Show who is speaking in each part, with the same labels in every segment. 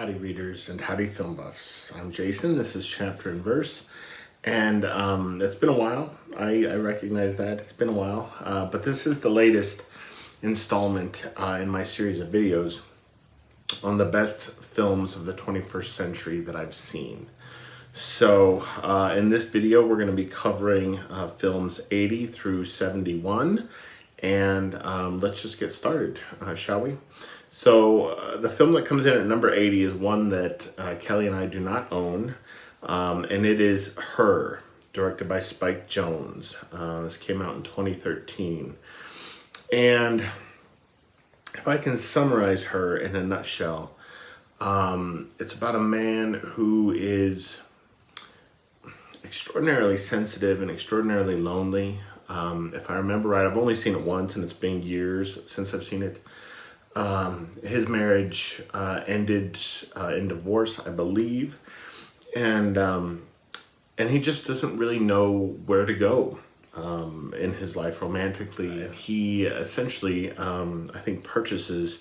Speaker 1: Howdy readers and howdy film buffs. I'm Jason, this is Chapter and Verse, and it's been a while. I recognize that, it's been a while, but this is the latest installment in my series of videos on the best films of the 21st century that I've seen. So in this video we're going to be covering films 80 through 71, and let's just get started, shall we? So the film that comes in at number 80 is one that Kelly and I do not own, and it is Her, directed by Spike Jonze. This came out in 2013. And if I can summarize Her in a nutshell, it's about a man who is extraordinarily sensitive and extraordinarily lonely. If I remember right, I've only seen it once, and it's been years since I've seen it. His marriage ended in divorce, I believe, and he just doesn't really know where to go in his life romantically. He essentially, I think, purchases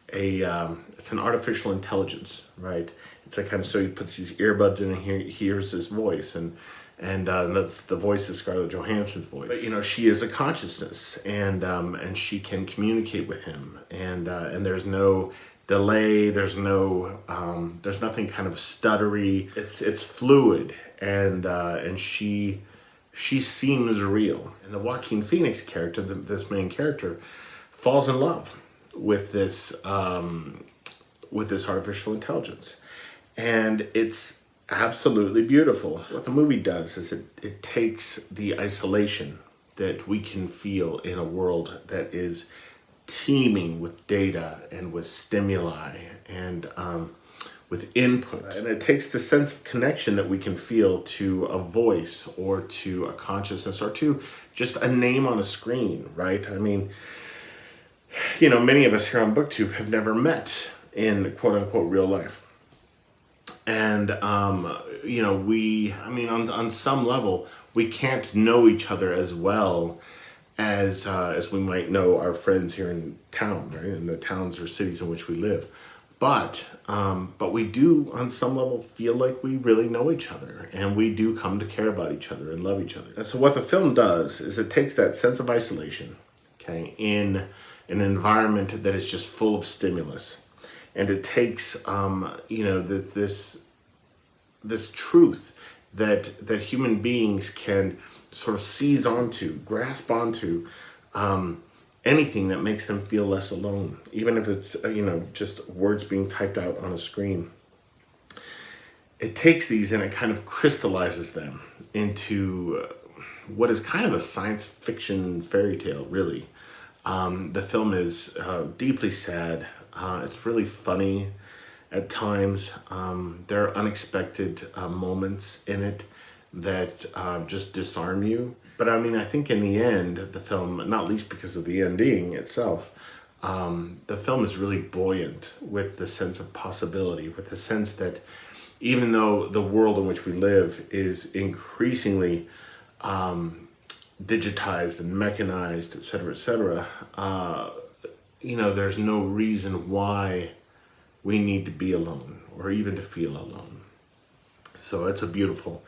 Speaker 1: it's an artificial intelligence, right? It's like kind of, so he puts these earbuds in and he hears his voice, and that's the voice of Scarlett Johansson's voice. But, you know, she is a consciousness, and she can communicate with him, and there's no delay, there's nothing kind of stuttery. It's fluid, and she seems real. And the Joaquin Phoenix character, this main character, falls in love with this artificial intelligence, and it's absolutely beautiful. What the movie does is it takes the isolation that we can feel in a world that is teeming with data and with stimuli and with input. And it takes the sense of connection that we can feel to a voice or to a consciousness or to just a name on a screen, right? I mean, you know, many of us here on BookTube have never met in quote-unquote real life. And, you know, on some level, we can't know each other as well as we might know our friends here in town, right? In the towns or cities in which we live. But we do, on some level, feel like we really know each other, and we do come to care about each other and love each other. And so what the film does is it takes that sense of isolation, okay, in an environment that is just full of stimulus. And it takes, you know, this truth that human beings can sort of seize onto, grasp onto, anything that makes them feel less alone, even if it's, you know, just words being typed out on a screen. It takes these and it kind of crystallizes them into what is kind of a science fiction fairy tale, really. The film is deeply sad. It's really funny at times. There are unexpected moments in it that just disarm you. But I mean, I think in the end, the film, not least because of the ending itself, the film is really buoyant with the sense of possibility, with the sense that even though the world in which we live is increasingly digitized and mechanized, et cetera, you know, there's no reason why we need to be alone or even to feel alone. So it's a beautiful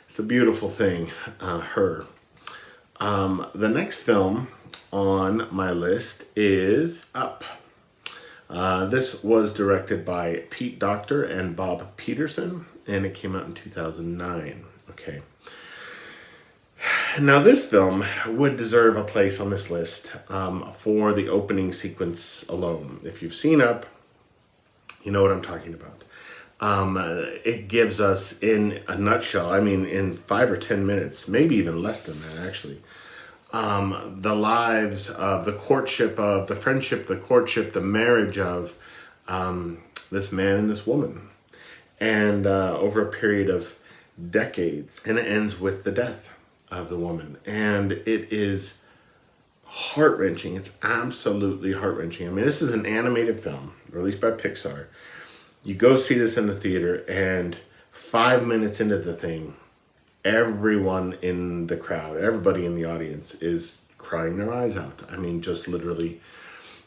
Speaker 1: thing, Her. The next film on my list is Up. This was directed by Docter and Bob Peterson, and it came out in 2009. Okay. Now this film would deserve a place on this list for the opening sequence alone. If you've seen Up, you know what I'm talking about. It gives us, in a nutshell, I mean, in 5 or 10 minutes, maybe even less than that actually, the lives of the courtship, of the friendship, the courtship, the marriage of this man and this woman. And over a period of decades. And it ends with the death of the woman. And it is heart-wrenching. It's absolutely heart-wrenching. I mean, this is an animated film, released by Pixar. You go see this in the theater, and 5 minutes into the thing, everyone in the crowd, everybody in the audience is crying their eyes out. I mean, just literally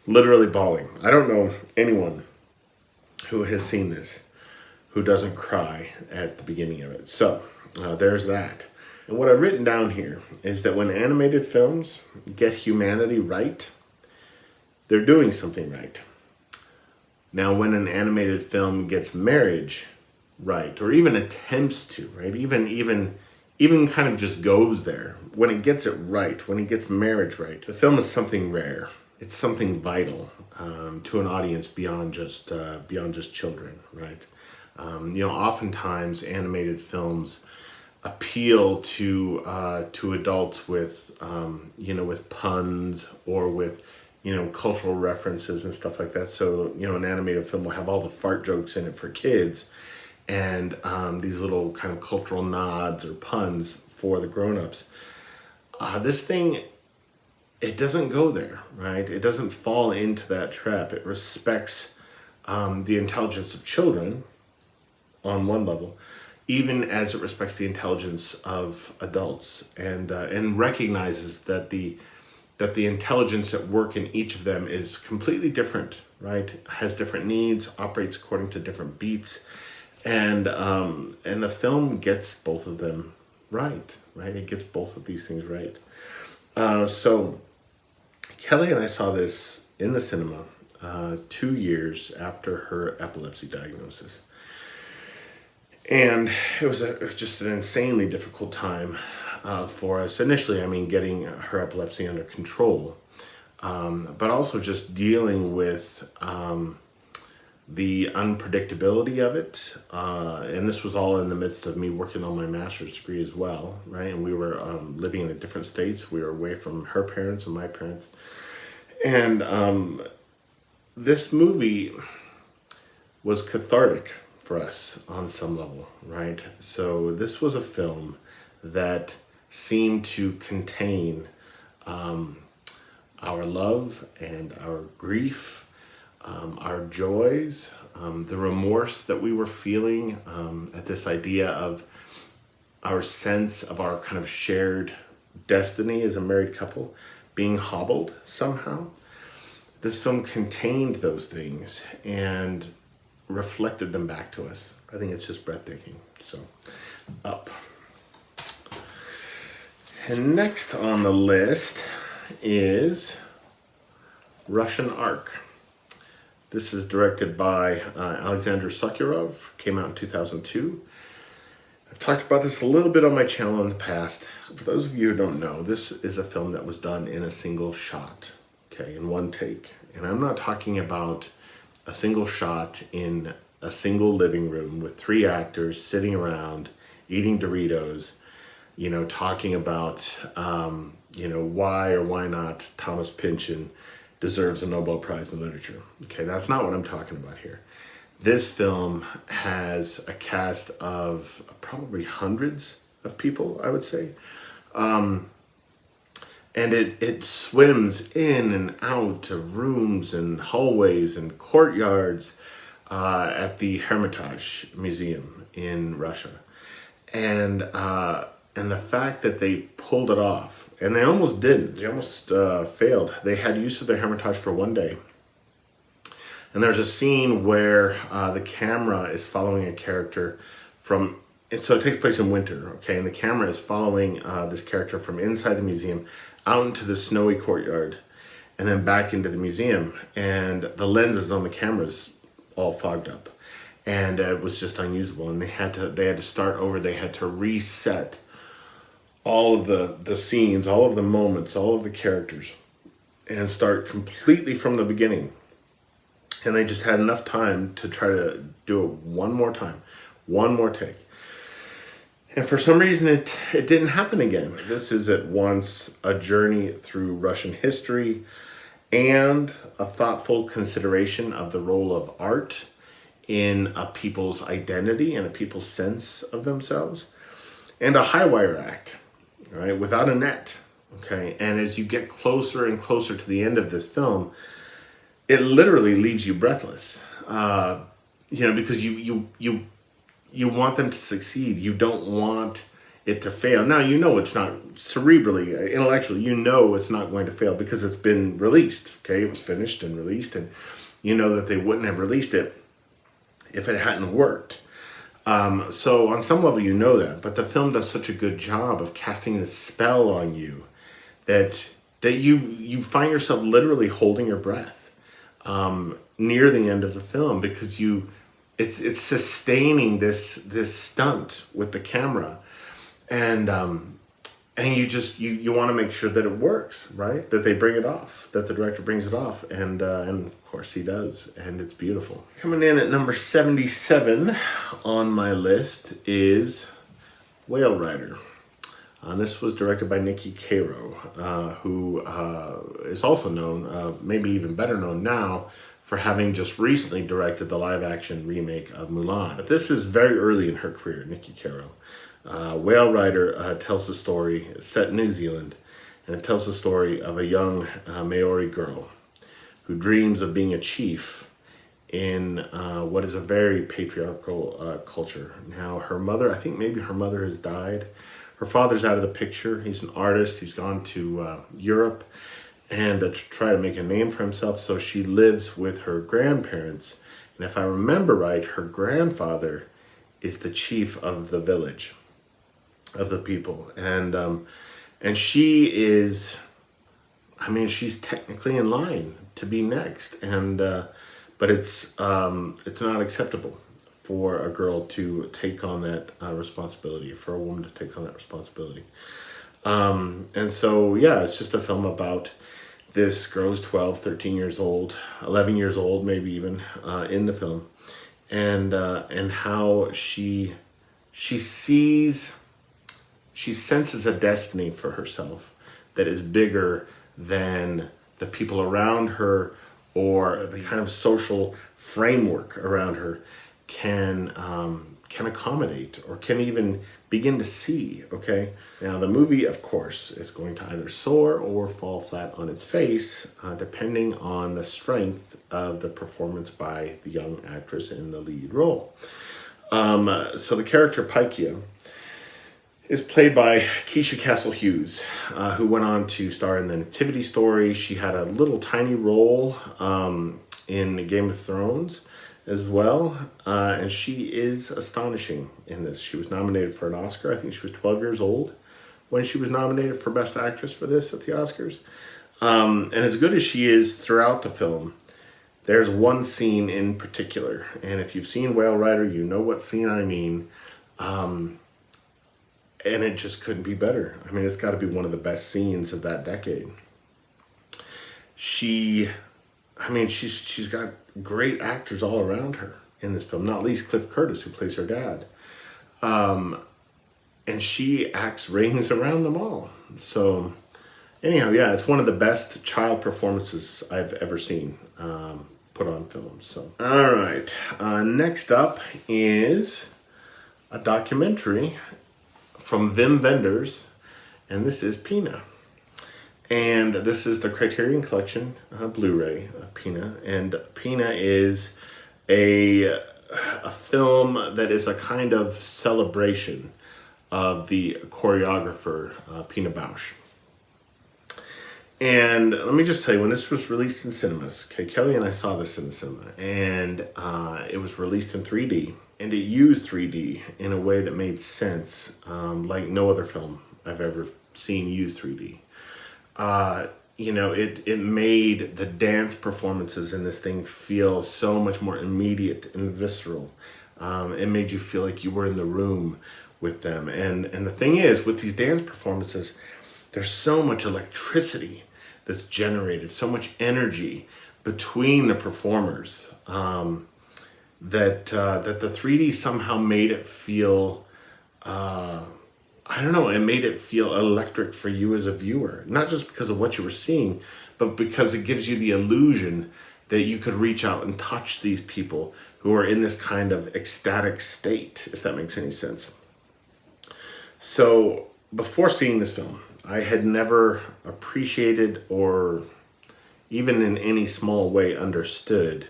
Speaker 1: bawling. I don't know anyone who has seen this who doesn't cry at the beginning of it. So there's that. And what I've written down here is that when animated films get humanity right, they're doing something right. Now, when an animated film gets marriage right, or even attempts to, right, even kind of just goes there, when it gets it right, when it gets marriage right, the film is something rare. It's something vital to an audience beyond just children, right? Oftentimes animated films appeal to adults with with puns or with cultural references and stuff like that. So an animated film will have all the fart jokes in it for kids, and these little kind of cultural nods or puns for the grown-ups. This thing, it doesn't go there, right? It doesn't fall into that trap. It respects the intelligence of children on one level, even as it respects the intelligence of adults, and recognizes that the intelligence at work in each of them is completely different, right? Has different needs, operates according to different beats, and the film gets both of them right? It gets both of these things right. So Kelly and I saw this in the cinema 2 years after her epilepsy diagnosis. And it was just an insanely difficult time for us. Initially, getting her epilepsy under control, but also just dealing with the unpredictability of it. And this was all in the midst of me working on my master's degree as well, right? And we were living in different states. We were away from her parents and my parents. And this movie was cathartic for us on some level, right? So this was a film that seemed to contain our love and our grief, our joys, the remorse that we were feeling at this idea of our sense of our kind of shared destiny as a married couple being hobbled somehow. This film contained those things and reflected them back to us. I think it's just breathtaking. So, Up. And next on the list is Russian Ark. This is directed by Aleksandr Sokurov, came out in 2002. I've talked about this a little bit on my channel in the past. So for those of you who don't know, this is a film that was done in a single shot, okay, in one take. And I'm not talking about a single shot in a single living room with 3 actors sitting around eating Doritos, talking about, why or why not Thomas Pynchon deserves a Nobel Prize in Literature. Okay, that's not what I'm talking about here. This film has a cast of probably hundreds of people, I would say. And it swims in and out of rooms and hallways and courtyards at the Hermitage Museum in Russia. And the fact that they pulled it off, and they almost didn't. They almost failed. They had use of the Hermitage for one day. And there's a scene where the camera is following a character so it takes place in winter, okay? And the camera is following this character from inside the museum out into the snowy courtyard and then back into the museum. And the lenses on the cameras all fogged up. And it was just unusable. And they had to start over. They had to reset all of the scenes, all of the moments, all of the characters, and start completely from the beginning. And they just had enough time to try to do it one more time, one more take. And for some reason, it didn't happen again. This is at once a journey through Russian history and a thoughtful consideration of the role of art in a people's identity and a people's sense of themselves, and a high wire act, right, without a net, okay? And as you get closer and closer to the end of this film, it literally leaves you breathless, because you want them to succeed. You don't want it to fail. Now, it's not cerebrally, intellectually, it's not going to fail because it's been released, okay? It was finished and released, and that they wouldn't have released it if it hadn't worked. So on some level you know that, but the film does such a good job of casting this spell on you that you find yourself literally holding your breath near the end of the film, because it's sustaining this stunt with the camera, and you want to make sure that it works, right? That they bring it off, that the director brings it off, and of course he does, and it's beautiful. Coming in at number 77 on my list is Whale Rider. This was directed by Niki, who is also known, maybe even better known now, for having just recently directed the live-action remake of Mulan. But this is very early in her career, Niki. Whale Rider tells the story, it's set in New Zealand, and it tells the story of a young Maori girl who dreams of being a chief in what is a very patriarchal culture. Now, her mother, I think maybe her mother has died. Her father's out of the picture. He's an artist. He's gone to Europe and to try to make a name for himself. So she lives with her grandparents. And if I remember right, her grandfather is the chief of the village, of the people. And she is, I mean, she's technically in line to be next. But it's not acceptable for a girl to take on that responsibility, for a woman to take on that responsibility. And so, yeah, it's just a film about this girl who's 12, 13 years old, 11 years old, maybe even, in the film. And how she senses a destiny for herself that is bigger than the people around her or the kind of social framework around her can accommodate or can even begin to see, okay? Now, the movie, of course, is going to either soar or fall flat on its face, depending on the strength of the performance by the young actress in the lead role. So the character Paikia is played by Keisha Castle-Hughes, who went on to star in The Nativity Story. She had a little tiny role in Game of Thrones as well, and she is astonishing in this. She was nominated for an Oscar. I think she was 12 years old when she was nominated for Best Actress for this at the Oscars. And as good as she is throughout the film, there's one scene in particular, and if you've seen Whale Rider, you know what scene I mean. And it just couldn't be better. I mean, it's got to be one of the best scenes of that decade. She's got great actors all around her in this film, not least Cliff Curtis, who plays her dad. And she acts rings around them all. So anyhow, yeah, it's one of the best child performances I've ever seen put on film. So, all right. Next up is a documentary from Wim Wenders, and this is Pina. And this is the Criterion Collection Blu-ray of Pina. And Pina is a film that is a kind of celebration of the choreographer Pina Bausch. And let me just tell you, when this was released in cinemas, okay, Kelly and I saw this in the cinema, and it was released in 3D, and it used 3D in a way that made sense, like no other film I've ever seen use 3D. It made the dance performances in this thing feel so much more immediate and visceral. It made you feel like you were in the room with them. And the thing is, with these dance performances, there's so much electricity that's generated, so much energy between the performers, that the 3D somehow made it feel, it made it feel electric for you as a viewer. Not just because of what you were seeing, but because it gives you the illusion that you could reach out and touch these people who are in this kind of ecstatic state, if that makes any sense. So before seeing this film, I had never appreciated or even in any small way understood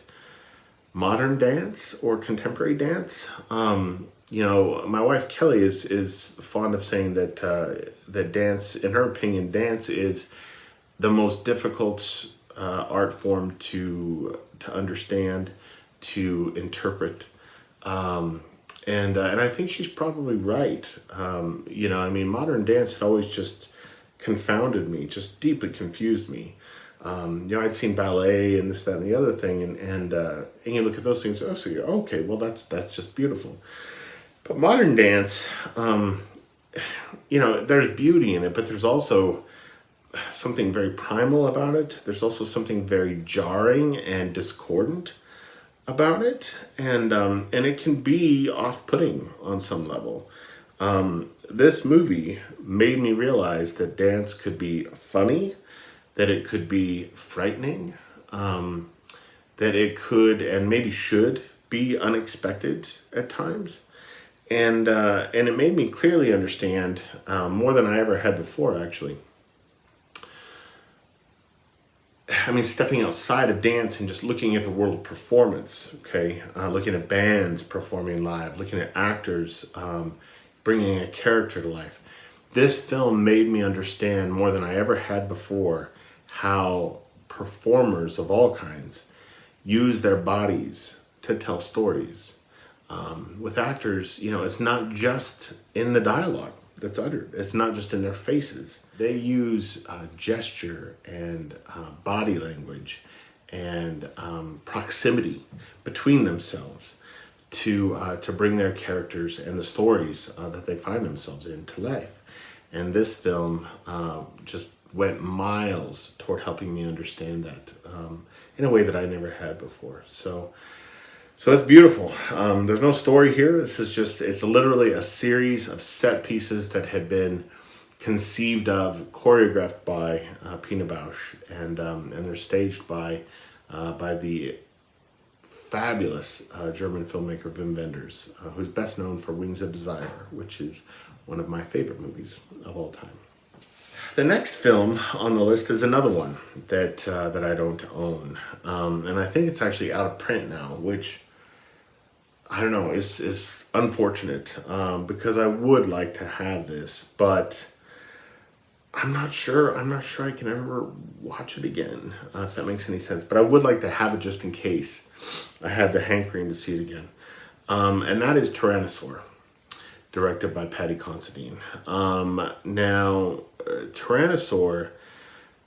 Speaker 1: modern dance or contemporary dance. My wife Kelly is fond of saying that dance, in her opinion, dance is the most difficult art form to understand, to interpret, And I think she's probably right. You know, I mean, modern dance had always just confounded me, just deeply confused me. You know, I'd seen ballet and this, that, and the other thing, and you look at those things. Oh, so okay, well, that's just beautiful. But modern dance, you know, there's beauty in it, but there's also something very primal about it. There's also something very jarring and discordant about it, and it can be off-putting on some level. This movie made me realize that dance could be funny, that it could be frightening, that it could and maybe should be unexpected at times, and it made me clearly understand more than I ever had before, actually. I mean, stepping outside of dance and just looking at the world of performance, okay? Looking at bands performing live, looking at actors bringing a character to life. This film made me understand more than I ever had before how performers of all kinds use their bodies to tell stories. With actors, you know, it's not just in the dialogue that's uttered. It's not just in their faces. They use gesture and body language and proximity between themselves to bring their characters and the stories that they find themselves in to life. And this film just went miles toward helping me understand that in a way that I never had before. So it's beautiful. There's no story here. It's literally a series of set pieces that had been conceived of, choreographed by Pina, and they're staged by the fabulous German filmmaker Wim Wenders, who's best known for Wings of Desire, which is one of my favorite movies of all time. The next film on the list is another one that I don't own, and I think it's actually out of print now, which I don't know, is unfortunate, because I would like to have this, but I'm not sure I can ever watch it again, if that makes any sense. But I would like to have it just in case I had the hankering to see it again. And that is Tyrannosaur, directed by Paddy Considine. Now, Tyrannosaur,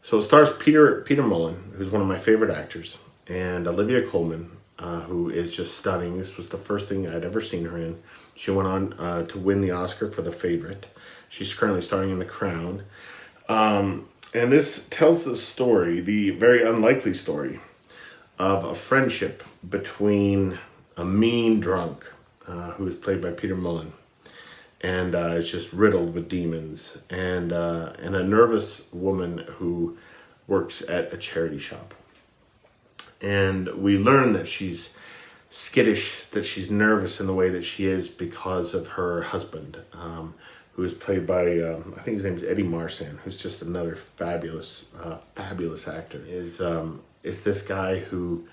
Speaker 1: so it stars Peter Mullen, who's one of my favorite actors, and Olivia Colman, who is just stunning. This was the first thing I'd ever seen her in. She went on to win the Oscar for The Favorite. She's currently starring in The Crown. And this tells the story, the very unlikely story, of a friendship between a mean drunk, who is played by Peter Mullen, and is just riddled with demons, and a nervous woman who works at a charity shop. And we learn that she's skittish, that she's nervous in the way that she is because of her husband, who is played by, I think his name is Eddie Marsan, who's just another fabulous actor. Is this guy who,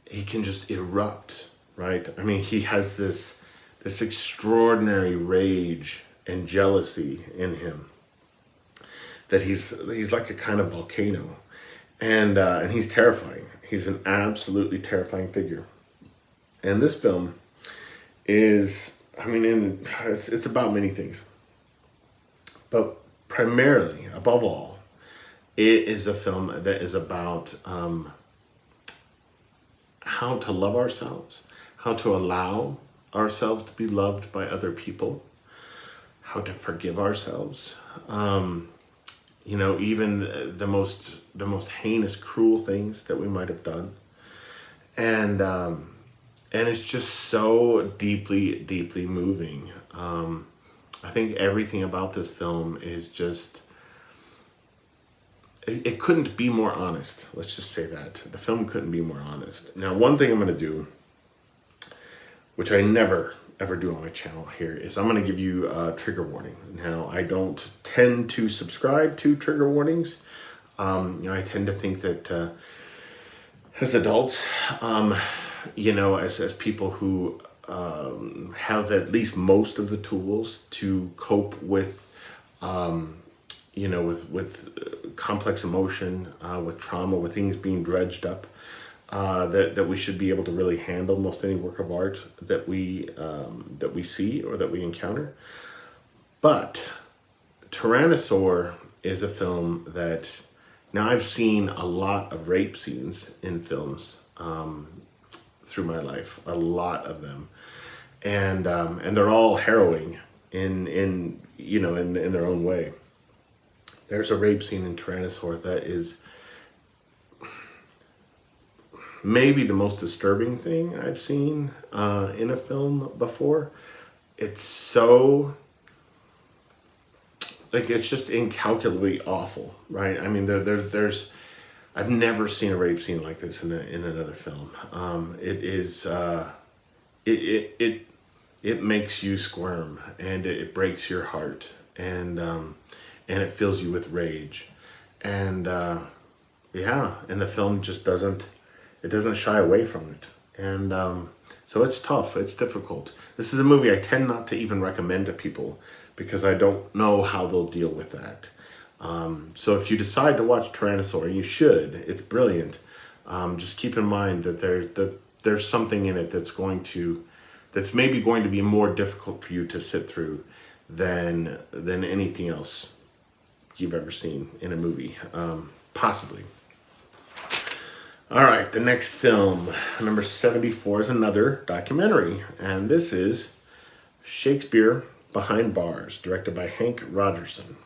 Speaker 1: he can just erupt, right? I mean, he has this extraordinary rage and jealousy in him, that he's like a kind of volcano, and he's terrifying. He's an absolutely terrifying figure. And this film is, I mean, it's about many things. But primarily, above all, it is a film that is about how to love ourselves, how to allow ourselves to be loved by other people, how to forgive ourselves. You know, even the most heinous, cruel things that we might have done, and it's just so deeply, deeply moving. I think everything about this film is just, it couldn't be more honest. Let's just say that the film couldn't be more honest. Now, one thing I'm going to do, which I never ever do on my channel here, is I'm going to give you a trigger warning. Now, I don't tend to subscribe to trigger warnings. You know, I tend to think that as adults, you know, as people who have at least most of the tools to cope with, you know, with complex emotion, with trauma, with things being dredged up, that we should be able to really handle most any work of art that we see or that we encounter. But Tyrannosaur is a film that, now I've seen a lot of rape scenes in films through my life, a lot of them, and they're all harrowing in their own way. There's a rape scene in Tyrannosaur that is maybe the most disturbing thing I've seen in a film before. It's so, like, it's just incalculably awful, right? I mean, there's I've never seen a rape scene like this in another film. It makes you squirm, and it breaks your heart, and it fills you with rage, and and the film just doesn't shy away from it, and so it's tough, it's difficult. This is a movie I tend not to even recommend to people because I don't know how they'll deal with that. So if you decide to watch Tyrannosaur, you should. It's brilliant. Just keep in mind that there's something in it that's maybe going to be more difficult for you to sit through than anything else you've ever seen in a movie, possibly. All right, the next film, number 74, is another documentary, and this is Shakespeare Behind Bars, directed by Hank Rogerson.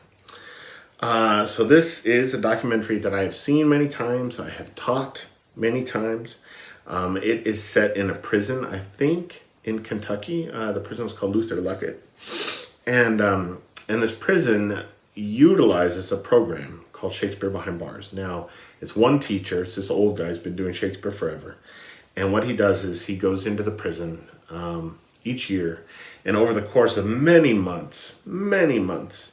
Speaker 1: So this is a documentary that I have seen many times. I have taught many times. It is set in a prison, I think, in Kentucky. The prison is called Luckett. And this prison utilizes a program called Shakespeare Behind Bars. Now, it's one teacher. It's this old guy who's been doing Shakespeare forever. And what he does is he goes into the prison each year. And over the course of many months, the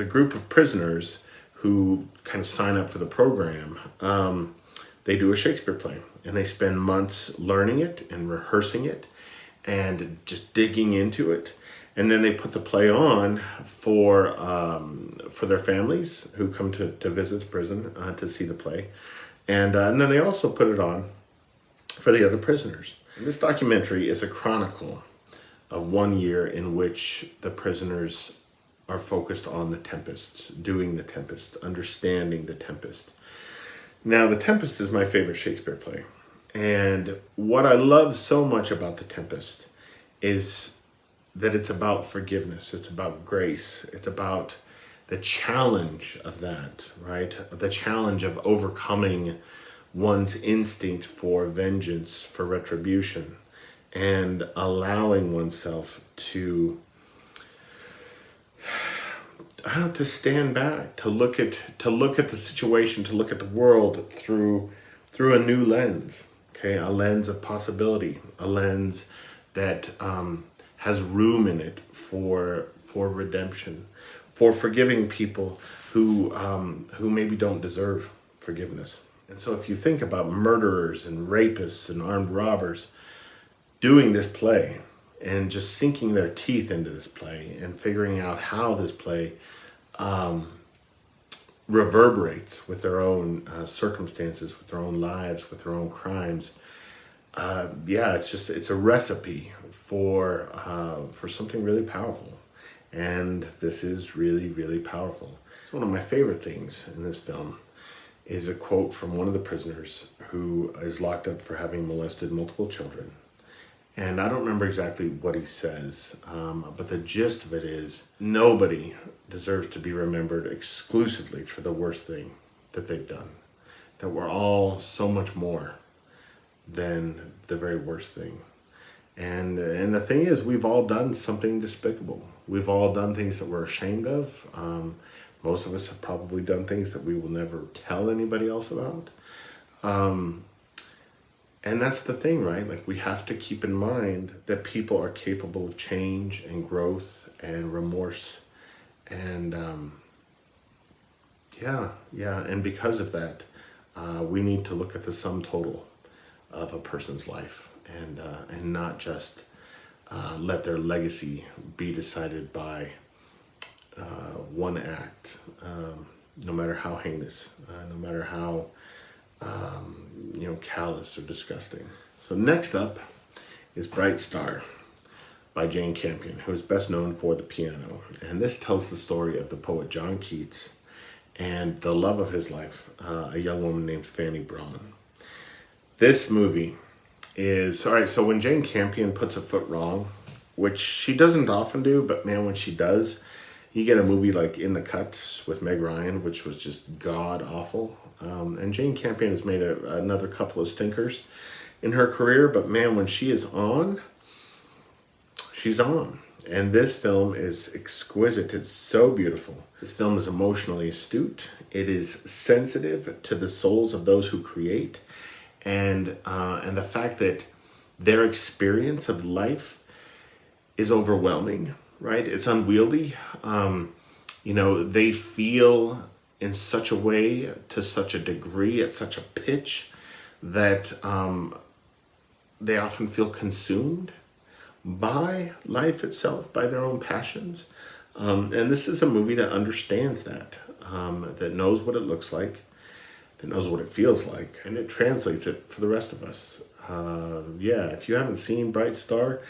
Speaker 1: group of prisoners who kind of sign up for the program, they do a Shakespeare play. And they spend months learning it and rehearsing it and just digging into it. And then they put the play on for their families who come to visit the prison to see the play. And then they also put it on for the other prisoners. And this documentary is a chronicle of 1 year in which the prisoners are focused on the Tempest, doing the Tempest, understanding the Tempest. Now, the Tempest is my favorite Shakespeare play. And what I love so much about the Tempest is that it's about forgiveness, it's about grace, it's about the challenge of that, right? The challenge of overcoming one's instinct for vengeance, for retribution, and allowing oneself to stand back, to look at the situation, to look at the world through a new lens, okay? A lens of possibility, a lens that has room in it for redemption, for forgiving people who maybe don't deserve forgiveness. And so if you think about murderers and rapists and armed robbers doing this play and just sinking their teeth into this play and figuring out how this play reverberates with their own circumstances, with their own lives, with their own crimes, it's a recipe for something really powerful, and this is really, really powerful. So one of my favorite things in this film is a quote from one of the prisoners who is locked up for having molested multiple children, and I don't remember exactly what he says, but the gist of it is nobody deserves to be remembered exclusively for the worst thing that they've done. That we're all so much more than the very worst thing. And the thing is, we've all done something despicable. We've all done things that we're ashamed of. Most of us have probably done things that we will never tell anybody else about. And that's the thing, right? Like, we have to keep in mind that people are capable of change and growth and remorse. And and because of that, we need to look at the sum total of a person's life and not just let their legacy be decided by one act, no matter how heinous, no matter how callous or disgusting. So next up is Bright Star by Jane Campion, who is best known for the piano. And this tells the story of the poet John Keats and the love of his life, a young woman named Fanny Braun. This movie is, all right, so when Jane Campion puts a foot wrong, which she doesn't often do, but man, when she does, you get a movie like In the Cuts with Meg Ryan, which was just god-awful. And Jane Campion has made another couple of stinkers in her career, but man, when she is on, she's on. And this film is exquisite. It's so beautiful. This film is emotionally astute. It is sensitive to the souls of those who create. And the fact that their experience of life is overwhelming, right? It's unwieldy. They feel in such a way, to such a degree, at such a pitch, that they often feel consumed by life itself, by their own passions. And this is a movie that understands that knows what it looks like, that knows what it feels like, and it translates it for the rest of us. If you haven't seen Bright Star,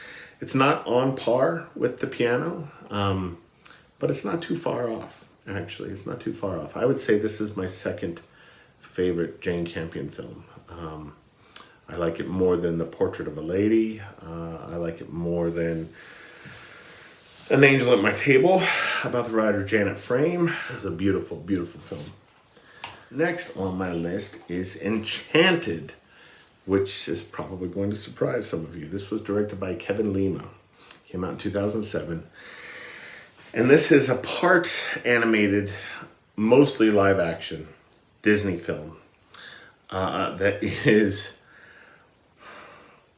Speaker 1: it's not on par with the piano, but it's not too far off, actually. It's not too far off. I would say this is my second favorite Jane Campion film. I like it more than The Portrait of a Lady. I like it more than An Angel at My Table, about the writer Janet Frame. It's a beautiful, beautiful film. Next on my list is Enchanted, which is probably going to surprise some of you. This was directed by Kevin Lima. Came out in 2007. And this is a part animated, mostly live action Disney film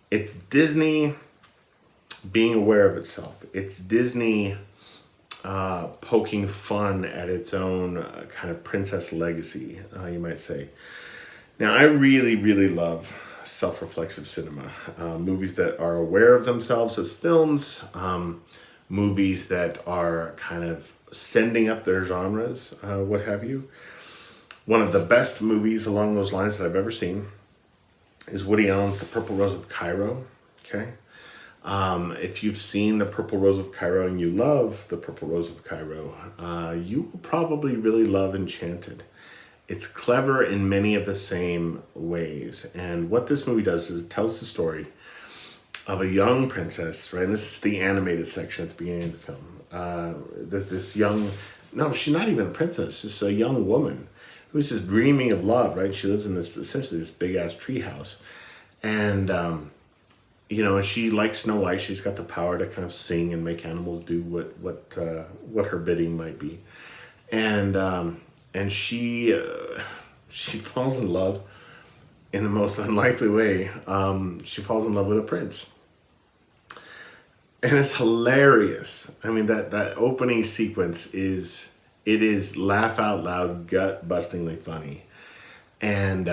Speaker 1: it's Disney being aware of itself. It's Disney poking fun at its own kind of princess legacy, you might say. Now, I really, really love self-reflexive cinema. Movies that are aware of themselves as films, movies that are kind of sending up their genres, what have you. One of the best movies along those lines that I've ever seen is Woody Allen's The Purple Rose of Cairo, okay? If you've seen The Purple Rose of Cairo and you love The Purple Rose of Cairo, you will probably really love Enchanted. It's clever in many of the same ways. And what this movie does is it tells the story of a young princess, right? And this is the animated section at the beginning of the film. She's not even a princess, she's a young woman who's just dreaming of love, right? She lives in essentially this big-ass tree house. And, and she, like Snow White, she's got the power to kind of sing and make animals do what her bidding might be. And she falls in love in the most unlikely way. She falls in love with a prince. And it's hilarious. I mean, that opening sequence is laugh out loud, gut-bustingly funny. And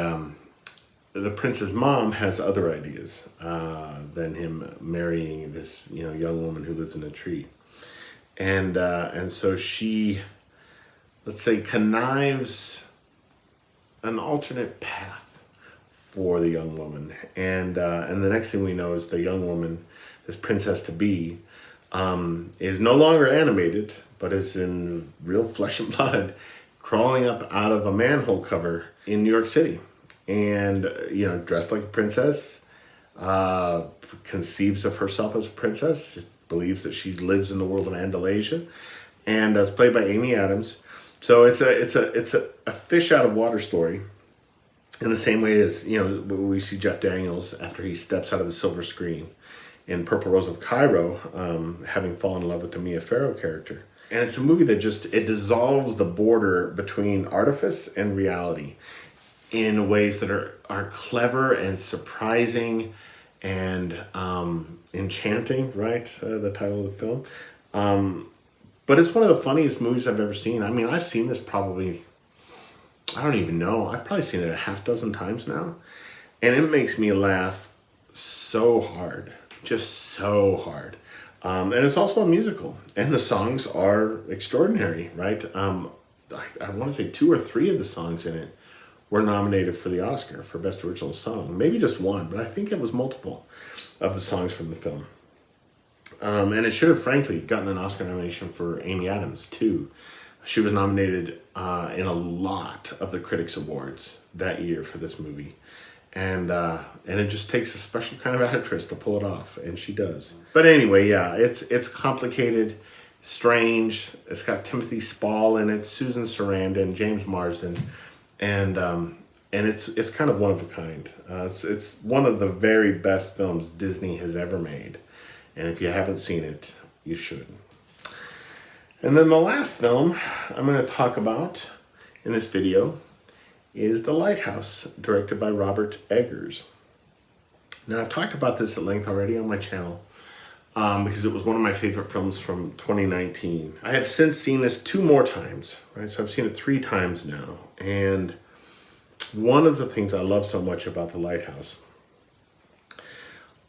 Speaker 1: the prince's mom has other ideas than him marrying this young woman who lives in a tree. And so she, let's say, connives an alternate path for the young woman. And the next thing we know is the young woman, this princess-to-be, is no longer animated, but is in real flesh and blood, crawling up out of a manhole cover in New York City. And, dressed like a princess, conceives of herself as a princess, believes that she lives in the world of Andalasia, and it's played by Amy Adams. So it's a fish out of water story, in the same way as we see Jeff Daniels after he steps out of the silver screen in Purple Rose of Cairo, having fallen in love with the Mia Farrow character. And it's a movie that it dissolves the border between artifice and reality in ways that are clever and surprising and enchanting, right? The title of the film. But it's one of the funniest movies I've ever seen. I mean, I've seen this probably, I don't even know. I've probably seen it a half dozen times now. And it makes me laugh so hard. Just so hard. And it's also a musical. And the songs are extraordinary, right? I want to say 2 or 3 of the songs in it were nominated for the Oscar for Best Original Song. Maybe just one, but I think it was multiple of the songs from the film. And it should have, frankly, gotten an Oscar nomination for Amy Adams, too. She was nominated in a lot of the Critics' Awards that year for this movie. And it just takes a special kind of actress to pull it off, and she does. But anyway, yeah, it's complicated, strange. It's got Timothy Spall in it, Susan Sarandon, James Marsden, and it's kind of one of a kind. It's one of the very best films Disney has ever made, and if you haven't seen it, you should. And then the last film I'm going to talk about in this video is The Lighthouse, directed by Robert Eggers. Now, I've talked about this at length already on my channel because it was one of my favorite films from 2019. I have since seen this 2 more times, right? So I've seen it 3 times now. And one of the things I love so much about The Lighthouse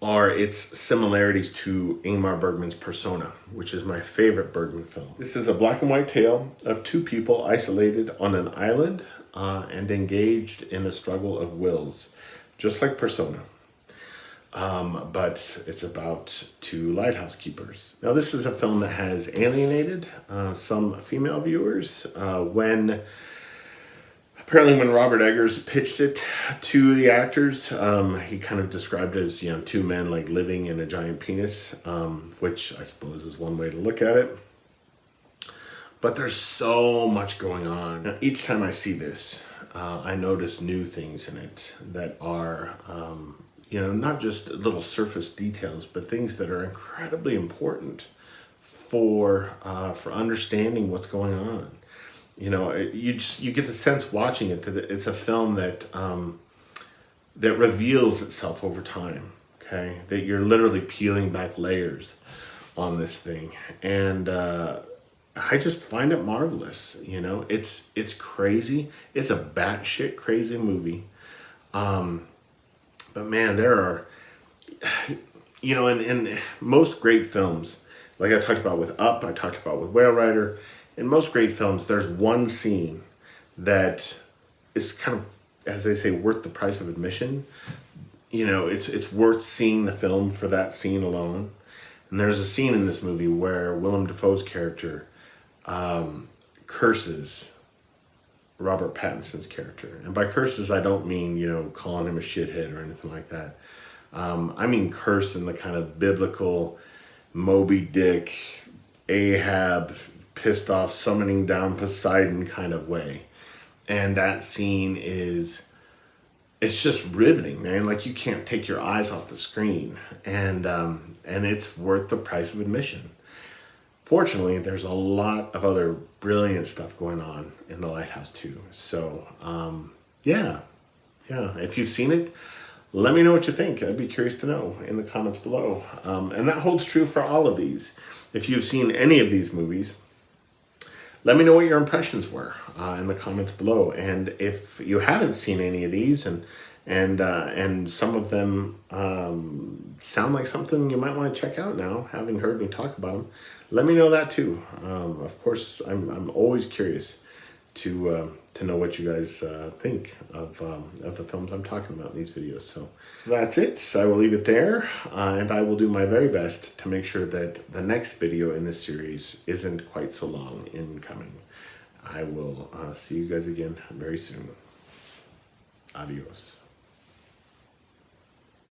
Speaker 1: are its similarities to Ingmar Bergman's Persona, which is my favorite Bergman film. This is a black and white tale of 2 people isolated on an island and engaged in the struggle of wills, just like Persona. But it's about 2 lighthouse keepers. Now, this is a film that has alienated some female viewers. Apparently when Robert Eggers pitched it to the actors, he kind of described it as, 2 men like living in a giant penis, which I suppose is one way to look at it. But there's so much going on. Now, each time I see this, I notice new things in it that are, not just little surface details, but things that are incredibly important for understanding what's going on. You get the sense watching it that it's a film that that reveals itself over time. Okay, that you're literally peeling back layers on this thing, and I just find it marvelous. It's crazy. It's a batshit crazy movie. But man, there are, in most great films, like I talked about with Up, I talked about with Whale Rider. In most great films, there's one scene that is kind of, as they say, worth the price of admission. It's worth seeing the film for that scene alone. And there's a scene in this movie where Willem Dafoe's character curses Robert Pattinson's character. And by curses, I don't mean, calling him a shithead or anything like that. I mean curse in the kind of biblical Moby Dick, Ahab, pissed off, summoning down Poseidon kind of way. And that scene it's just riveting, man. Like, you can't take your eyes off the screen. And it's worth the price of admission. Fortunately, there's a lot of other brilliant stuff going on in The Lighthouse too. So, yeah. If you've seen it, let me know what you think. I'd be curious to know in the comments below. And that holds true for all of these. If you've seen any of these movies, let me know what your impressions were in the comments below. And if you haven't seen any of these and some of them sound like something you might want to check out now, having heard me talk about them, let me know that too. Of course, I'm always curious to know what you guys think of the films I'm talking about in these videos. So that's it. So I will leave it there, and I will do my very best to make sure that the next video in this series isn't quite so long in coming. I will see you guys again very soon. Adios.